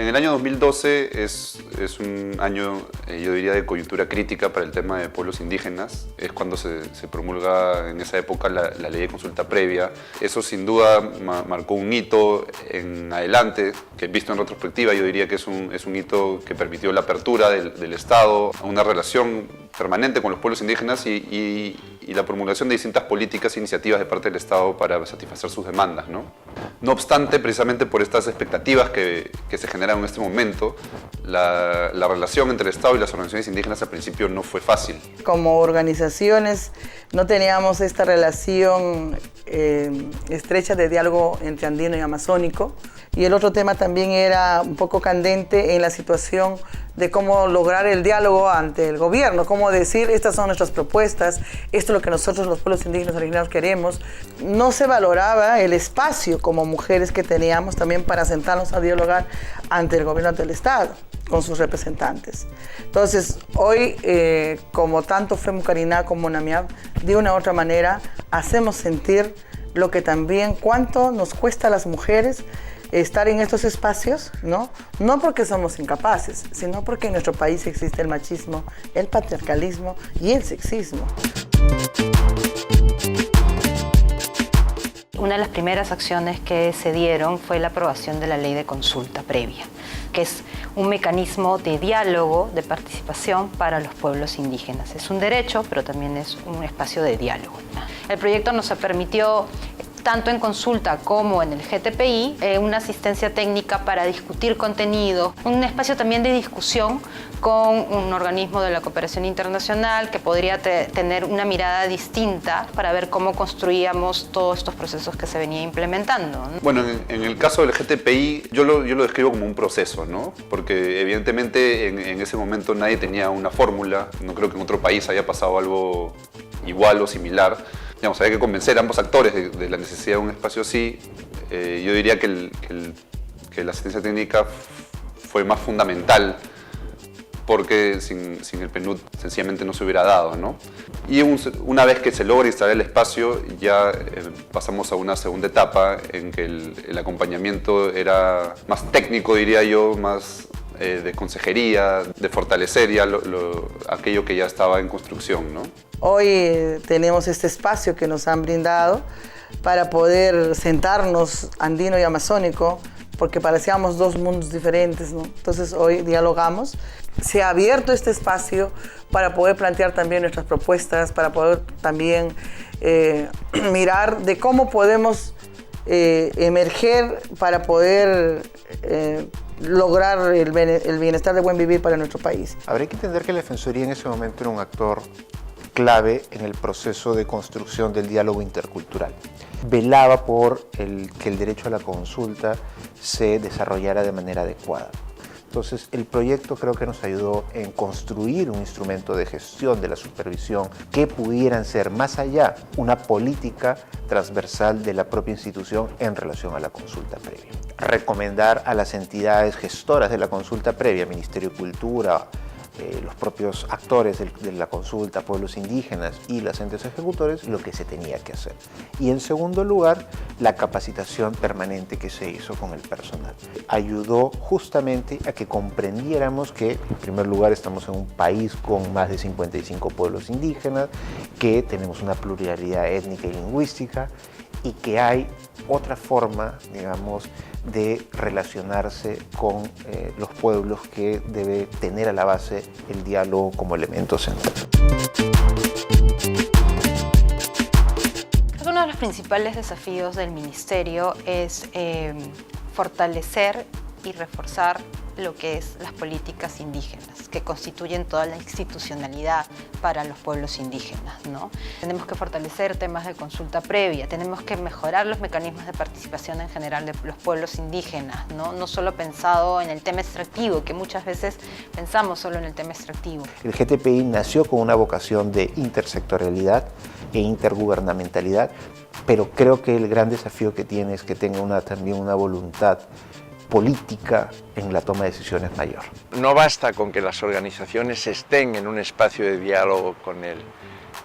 el año 2012 es un año, yo diría, de coyuntura crítica para el tema de pueblos indígenas. Es cuando se promulga en esa época la ley de consulta previa. Eso sin duda marcó un hito en adelante, que visto en retrospectiva yo diría que es un hito que permitió la apertura del Estado a una relación permanente con los pueblos indígenas y la promulgación de distintas políticas e iniciativas de parte del Estado para satisfacer sus demandas, ¿no? No obstante, precisamente por estas expectativas que se generan en este momento, la relación entre el Estado y las organizaciones indígenas al principio no fue fácil. Como organizaciones no teníamos esta relación estrecha de diálogo entre andino y amazónico. Y el otro tema también era un poco candente en la situación de cómo lograr el diálogo ante el gobierno, cómo decir, estas son nuestras propuestas, esto es lo que nosotros los pueblos indígenas originarios queremos. No se valoraba el espacio como mujeres que teníamos también para sentarnos a dialogar ante el gobierno del Estado, con sus representantes. Entonces, hoy, como tanto FEMUCARINA como NAMIAB, de una u otra manera, hacemos sentir lo que también, cuánto nos cuesta a las mujeres estar en estos espacios, ¿no? No porque somos incapaces, sino porque en nuestro país existe el machismo, el patriarcalismo y el sexismo. Una de las primeras acciones que se dieron fue la aprobación de la ley de consulta previa, que es un mecanismo de diálogo, de participación para los pueblos indígenas. Es un derecho, pero también es un espacio de diálogo. El proyecto nos permitió, tanto en consulta como en el GTPI, una asistencia técnica para discutir contenido, un espacio también de discusión con un organismo de la cooperación internacional que podría tener una mirada distinta para ver cómo construíamos todos estos procesos que se venía implementando, ¿no? Bueno, en el caso del GTPI yo lo describo como un proceso, ¿no? Porque evidentemente en ese momento nadie tenía una fórmula, no creo que en otro país haya pasado algo igual o similar. Digamos, había que convencer a ambos actores de la necesidad de un espacio así. Yo diría que la asistencia técnica fue más fundamental porque sin el PNUD sencillamente no se hubiera dado, ¿no? Y una vez que se logra instalar el espacio, ya pasamos a una segunda etapa en que el acompañamiento era más técnico, diría yo, más de consejería, de fortalecer ya aquello que ya estaba en construcción, ¿no? Hoy tenemos este espacio que nos han brindado para poder sentarnos andino y amazónico, porque parecíamos dos mundos diferentes, ¿no? Entonces hoy dialogamos. Se ha abierto este espacio para poder plantear también nuestras propuestas, para poder también mirar de cómo podemos emerger para poder lograr el bienestar de buen vivir para nuestro país. Habría que entender que la Defensoría en ese momento era un actor clave en el proceso de construcción del diálogo intercultural. Velaba por que el derecho a la consulta se desarrollara de manera adecuada. Entonces, el proyecto creo que nos ayudó en construir un instrumento de gestión de la supervisión que pudieran ser más allá una política transversal de la propia institución en relación a la consulta previa. Recomendar a las entidades gestoras de la consulta previa, Ministerio de Cultura, los propios actores de la consulta, pueblos indígenas y los entes ejecutores, lo que se tenía que hacer. Y en segundo lugar, la capacitación permanente que se hizo con el personal. Ayudó justamente a que comprendiéramos que, en primer lugar, estamos en un país con más de 55 pueblos indígenas, que tenemos una pluralidad étnica y lingüística y que hay otra forma, digamos, de relacionarse con los pueblos que debe tener a la base el diálogo como elemento central. Creo que uno de los principales desafíos del Ministerio es fortalecer y reforzar lo que es las políticas indígenas, que constituyen toda la institucionalidad para los pueblos indígenas, ¿no? Tenemos que fortalecer temas de consulta previa, tenemos que mejorar los mecanismos de participación en general de los pueblos indígenas, ¿no? No solo pensado en el tema extractivo, que muchas veces pensamos solo en el tema extractivo. El GTPI nació con una vocación de intersectorialidad e intergubernamentalidad, pero creo que el gran desafío que tiene es que tenga también una voluntad política en la toma de decisiones mayor. No basta con que las organizaciones estén en un espacio de diálogo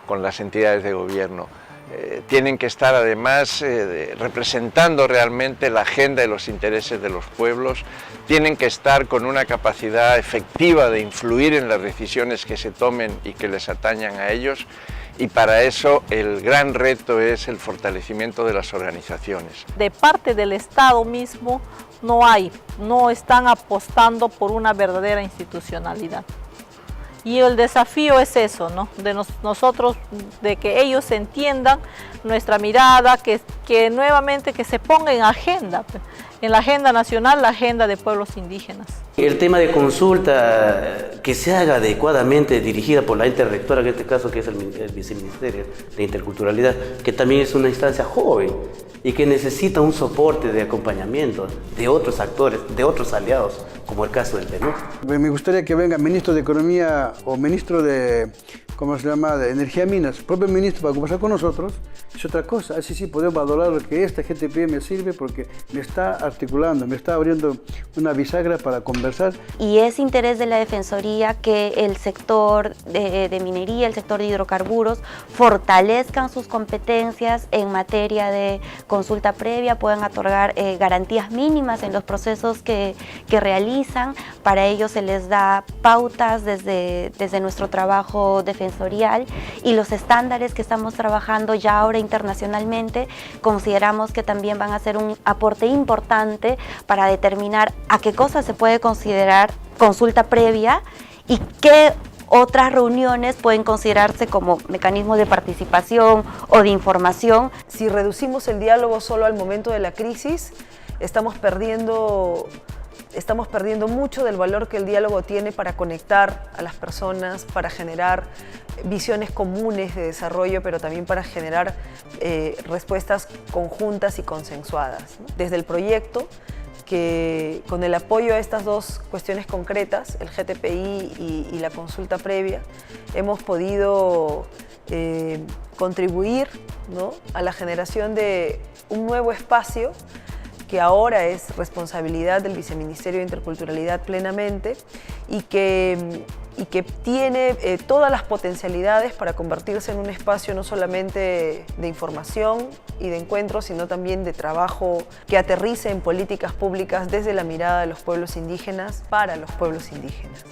con las entidades de gobierno. tienen que estar además representando realmente la agenda y los intereses de los pueblos, tienen que estar con una capacidad efectiva de influir en las decisiones que se tomen y que les atañan a ellos, y para eso el gran reto es el fortalecimiento de las organizaciones. De parte del Estado mismo no están apostando por una verdadera institucionalidad. Y el desafío es eso, ¿no? De nosotros, de que ellos entiendan nuestra mirada, que nuevamente que se ponga en la agenda nacional, la agenda de pueblos indígenas. El tema de consulta que se haga adecuadamente, dirigida por la ente rectora, en este caso que es el Viceministerio de Interculturalidad, que también es una instancia joven y que necesita un soporte de acompañamiento de otros actores, de otros aliados, como el caso del PNUD. Me gustaría que venga ministro de Economía o ministro de, ¿cómo se llama?, de Energía y Minas, propio ministro, para conversar con nosotros. Es otra cosa, así sí podemos valorar lo que esta GTP me sirve, porque me está articulando, me está abriendo una bisagra para conversar. Y es interés de la Defensoría que el sector de minería, el sector de hidrocarburos, fortalezcan sus competencias en materia de consulta previa, puedan otorgar garantías mínimas en los procesos que realizan. Para ello se les da pautas desde nuestro trabajo defensorial, y los estándares que estamos trabajando ya ahora internacionalmente consideramos que también van a ser un aporte importante para determinar a qué cosas se puede considerar consulta previa y qué otras reuniones pueden considerarse como mecanismos de participación o de información. Si reducimos el diálogo solo al momento de la crisis, estamos perdiendo mucho del valor que el diálogo tiene para conectar a las personas, para generar visiones comunes de desarrollo, pero también para generar respuestas conjuntas y consensuadas, ¿no? Desde el proyecto, que con el apoyo a estas dos cuestiones concretas, el GTPI y la consulta previa, hemos podido contribuir, ¿no?, a la generación de un nuevo espacio que ahora es responsabilidad del Viceministerio de Interculturalidad plenamente, y que tiene todas las potencialidades para convertirse en un espacio no solamente de información y de encuentro, sino también de trabajo que aterrice en políticas públicas desde la mirada de los pueblos indígenas para los pueblos indígenas.